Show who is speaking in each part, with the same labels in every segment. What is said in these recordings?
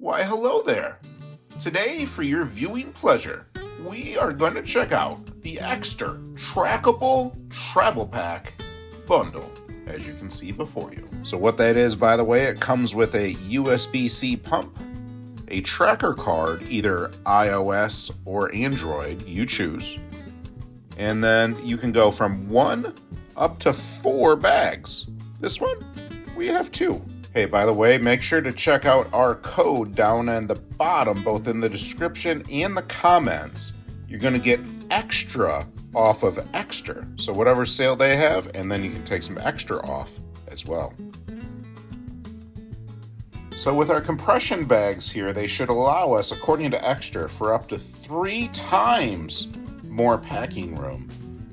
Speaker 1: Why, hello there. Today, for your viewing pleasure, we are going to check out the Ekster Trackable TravelPack bundle, as you can see before you. So what that is, by the way, it comes with a USB-C pump, a tracker card, either iOS or Android, you choose, and then you can go from 1 up to 4 bags. This one, we have 2. Hey, by the way, make sure to check out our code down in the bottom, both in the description and the comments. You're going to get extra off of Ekster. So whatever sale they have, and then you can take some extra off as well. So with our compression bags here, they should allow us, according to Ekster, for up to 3 times more packing room.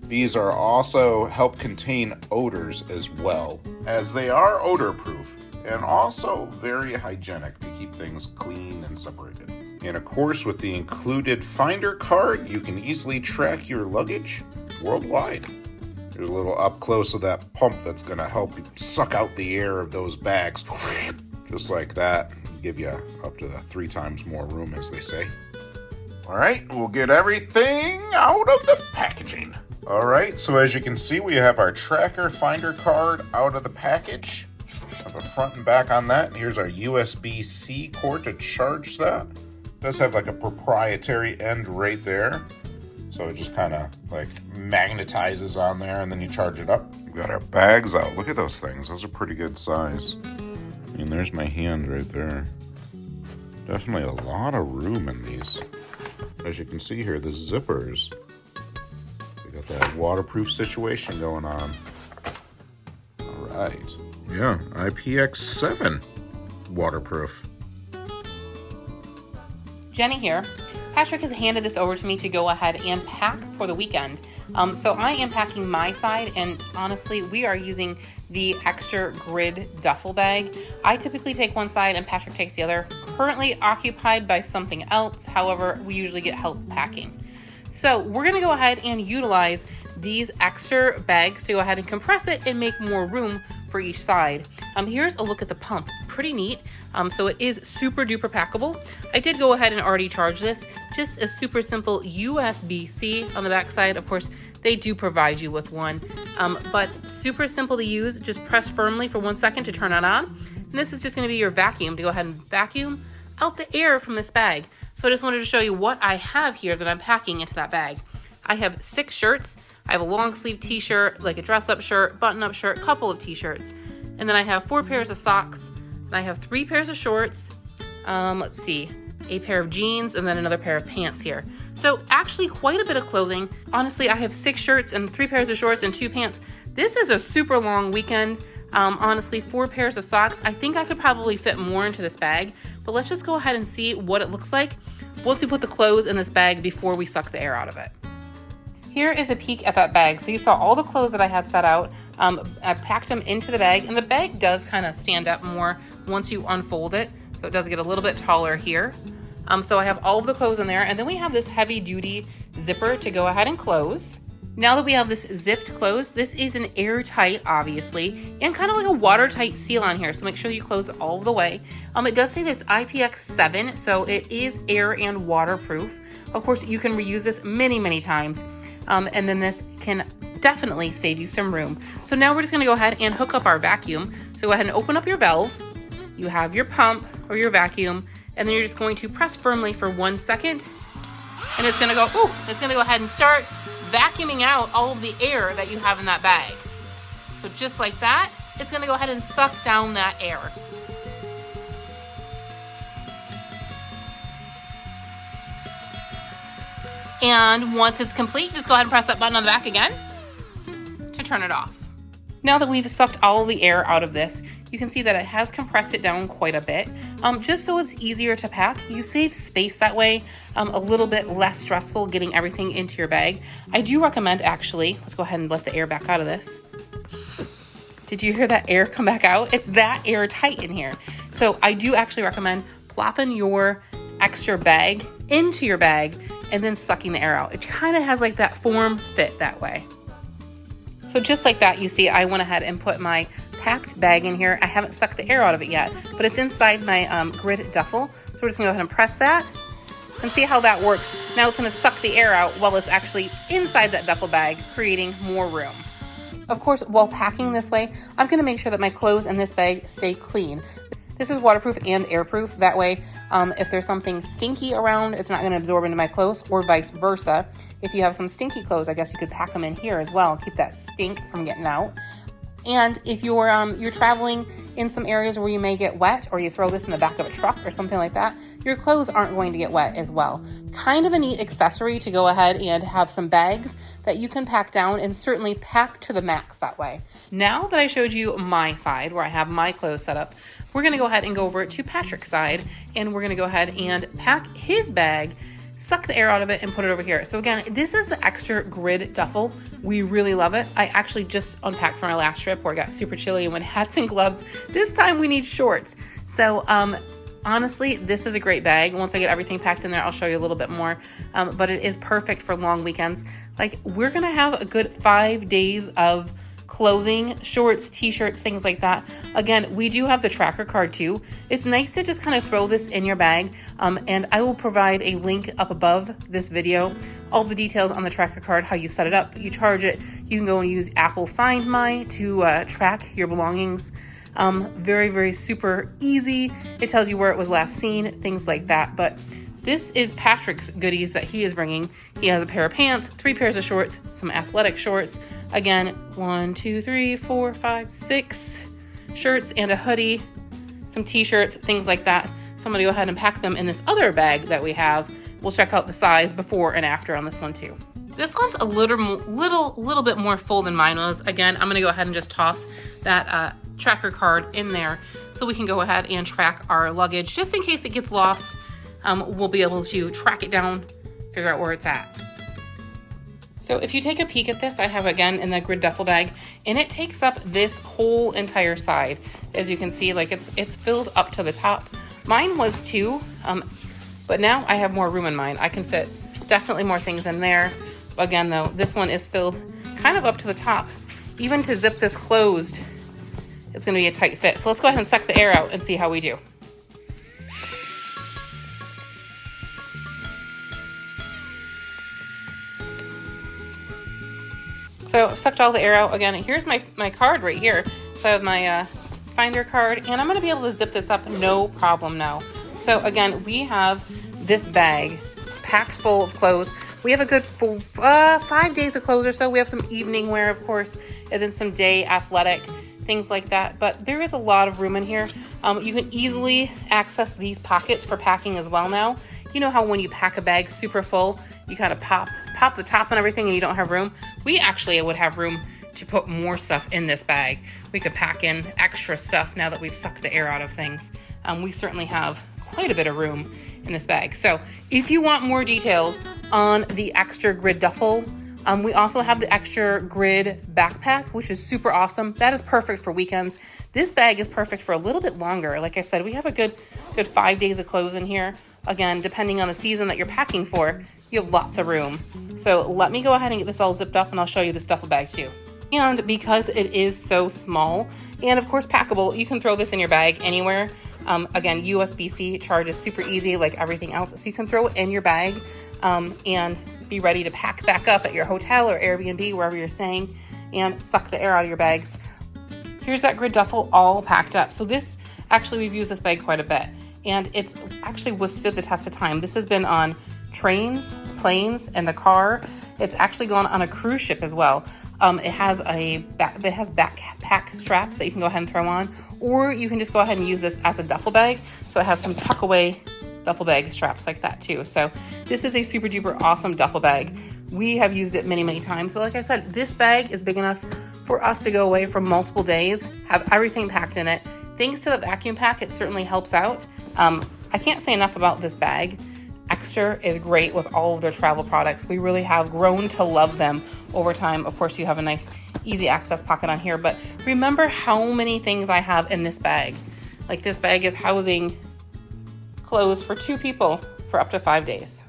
Speaker 1: These are also help contain odors as well, as they are odor proof and also very hygienic to keep things clean and separated. And of course, with the included Finder card, you can easily track your luggage worldwide. There's a little up close of that pump that's going to help you suck out the air of those bags, just like that. Give you up to 3 times more room, as they say. All right, we'll get everything out of the packaging. All right, so as you can see, we have our tracker Finder card out of the package. Have a front and back on that. Here's our USB-C cord to charge that. It does have like a proprietary end right there. So it just kind of like magnetizes on there and then you charge it up. We've got our bags out. Look at those things. Those are pretty good size. I mean, there's my hand right there. Definitely a lot of room in these. As you can see here, the zippers. We got that waterproof situation going on. All right. Yeah, IPX7 waterproof.
Speaker 2: Jenny here. Patrick has handed this over to me to go ahead and pack for the weekend. So I am packing my side, and honestly, we are using the Ekster Grid Duffel bag. I typically take one side and Patrick takes the other. Currently occupied by something else. However, we usually get help packing. So we're gonna go ahead and utilize these Ekster bags to go ahead and compress it and make more room for each side. Here's a look at the pump. Pretty neat. So it is super duper packable. I did go ahead and already charge this. Just a super simple USB-C on the back side. Of course, they do provide you with one, but super simple to use. Just press firmly for 1 second to turn it on. And this is just gonna be your vacuum to go ahead and vacuum out the air from this bag. So I just wanted to show you what I have here that I'm packing into that bag. I have 6 shirts. I have a long sleeve t-shirt, like a dress up shirt, button up shirt, couple of t-shirts. And then I have 4 pairs of socks. And I have 3 pairs of shorts. Let's see, a pair of jeans and then another pair of pants here. So actually quite a bit of clothing. Honestly, I have 6 shirts and 3 pairs of shorts and 2 pants. This is a super long weekend. Honestly, 4 pairs of socks. I think I could probably fit more into this bag, but let's just go ahead and see what it looks like once we put the clothes in this bag before we suck the air out of it. Here is a peek at that bag. So you saw all the clothes that I had set out. I packed them into the bag, and the bag does kind of stand up more once you unfold it. So it does get a little bit taller here. So I have all of the clothes in there, and then we have this heavy duty zipper to go ahead and close. Now that we have this zipped close, this is an airtight, obviously, and kind of like a watertight seal on here. So make sure you close it all the way. It does say that it's IPX7, so it is air and waterproof. Of course, you can reuse this many, many times. And then this can definitely save you some room. So now we're just gonna go ahead and hook up our vacuum. So go ahead and open up your valve. You have your pump or your vacuum, and then you're just going to press firmly for 1 second. And it's gonna go, it's gonna go ahead and start vacuuming out all of the air that you have in that bag. So just like that, it's gonna go ahead and suck down that air. And once it's complete, just go ahead and press that button on the back again to turn it off. Now that we've sucked all the air out of this, you can see that it has compressed it down quite a bit. Just so it's easier to pack, you save space that way, a little bit less stressful getting everything into your bag. I do recommend actually, let's go ahead and let the air back out of this. Did you hear that air come back out? It's that airtight in here. So I do actually recommend plopping your Ekster bag into your bag and then sucking the air out. It kind of has like that form fit that way. So just like that, you see, I went ahead and put my packed bag in here. I haven't sucked the air out of it yet, but it's inside my grid duffel. So we're just gonna go ahead and press that and see how that works. Now it's gonna suck the air out while it's actually inside that duffel bag, creating more room. Of course, while packing this way, I'm gonna make sure that my clothes in this bag stay clean. This is waterproof and airproof. That way, if there's something stinky around, it's not gonna absorb into my clothes, or vice versa. If you have some stinky clothes, I guess you could pack them in here as well, keep that stink from getting out. And if you're traveling in some areas where you may get wet, or you throw this in the back of a truck or something like that, your clothes aren't going to get wet as well. Kind of a neat accessory to go ahead and have some bags that you can pack down, and certainly pack to the max that way. Now that I showed you my side where I have my clothes set up, we're gonna go ahead and go over to Patrick's side, and we're gonna go ahead and pack his bag, suck the air out of it, and put it over here. So again, this is the Ekster Grid Duffel. We really love it. I actually just unpacked from our last trip where it got super chilly and went hats and gloves. This time we need shorts. So honestly, this is a great bag. Once I get everything packed in there, I'll show you a little bit more. But it is perfect for long weekends. Like, we're gonna have a good 5 days of clothing, shorts, t-shirts, things like that. Again, we do have the tracker card too. It's nice to just kind of throw this in your bag, and I will provide a link up above this video. All the details on the tracker card, how you set it up, you charge it. You can go and use Apple Find My to track your belongings. Very, very super easy. It tells you where it was last seen, things like that. But this is Patrick's goodies that he is bringing. He has a pair of pants, 3 pairs of shorts, some athletic shorts. Again, 1, 2, 3, 4, 5, 6 shirts and a hoodie, some t-shirts, things like that. So I'm gonna go ahead and pack them in this other bag that we have. We'll check out the size before and after on this one too. This one's a little bit more full than mine was. Again, I'm gonna go ahead and just toss that tracker card in there so we can go ahead and track our luggage just in case it gets lost. We'll be able to track it down, figure out where it's at. So if you take a peek at this, I have again in the grid duffel bag, and it takes up this whole entire side. As you can see, like it's filled up to the top. Mine was too, but now I have more room in mine. I can fit definitely more things in there. Again though, this one is filled kind of up to the top. Even to zip this closed, it's gonna be a tight fit. So let's go ahead and suck the air out and see how we do. So I've sucked all the air out. Again, here's my card right here. So I have my Finder card, and I'm gonna be able to zip this up no problem now. So again, we have this bag packed full of clothes. We have a good 5 days of clothes or so. We have some evening wear, of course, and then some day athletic, things like that. But there is a lot of room in here. You can easily access these pockets for packing as well now. You know how when you pack a bag super full, you kind of pop the top and everything and you don't have room? We actually would have room to put more stuff in this bag. We could pack in extra stuff now that we've sucked the air out of things. We certainly have quite a bit of room in this bag. So if you want more details on the Ekster Grid Duffel, we also have the Ekster Grid Backpack, which is super awesome. That is perfect for weekends. This bag is perfect for a little bit longer. Like I said, we have a good 5 days of clothes in here. Again, depending on the season that you're packing for, you have lots of room. So let me go ahead and get this all zipped up, and I'll show you this duffel bag too. And because it is so small, and of course packable, you can throw this in your bag anywhere. Again, USB-C charge is super easy like everything else. So you can throw it in your bag and be ready to pack back up at your hotel or Airbnb, wherever you're staying, and suck the air out of your bags. Here's that grid duffel all packed up. So this, actually we've used this bag quite a bit, and it's actually withstood the test of time. This has been on trains, planes, and the car. It's actually gone on a cruise ship as well. It has backpack straps that you can go ahead and throw on, or you can just go ahead and use this as a duffel bag. So it has some tuck away duffel bag straps like that too. So this is a super duper awesome duffel bag. We have used it many, many times, but like I said, this bag is big enough for us to go away for multiple days, have everything packed in it. Thanks to the vacuum pack, it certainly helps out. I can't say enough about this bag. Ekster is great with all of their travel products. We really have grown to love them over time. Of course, you have a nice easy access pocket on here, but remember how many things I have in this bag. Like this bag is housing clothes for 2 people for up to 5 days.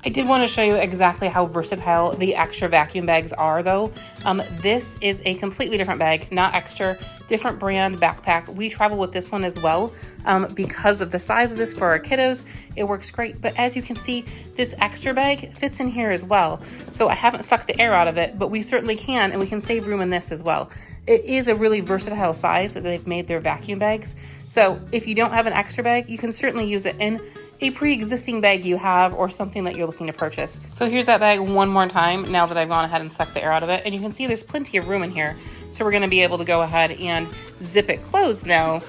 Speaker 2: I did want to show you exactly how versatile the Ekster vacuum bags are though. This is a completely different bag, not Ekster, different brand backpack. We travel with this one as well because of the size of this for our kiddos. It works great, but as you can see, this Ekster bag fits in here as well. So I haven't sucked the air out of it, but we certainly can, and we can save room in this as well. It is a really versatile size that they've made their vacuum bags. So if you don't have an Ekster bag, you can certainly use it in a pre-existing bag you have or something that you're looking to purchase. So here's that bag one more time now that I've gone ahead and sucked the air out of it. And you can see there's plenty of room in here. So we're gonna be able to go ahead and zip it closed now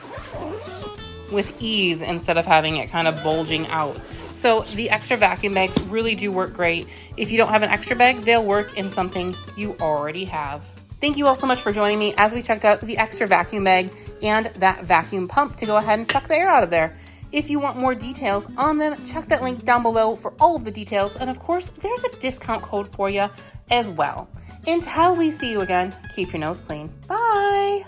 Speaker 2: with ease instead of having it kind of bulging out. So the Ekster vacuum bags really do work great. If you don't have an Ekster bag, they'll work in something you already have. Thank you all so much for joining me as we checked out the Ekster vacuum bag and that vacuum pump to go ahead and suck the air out of there. If you want more details on them, check that link down below for all of the details. And of course, there's a discount code for you as well. Until we see you again, keep your nose clean. Bye.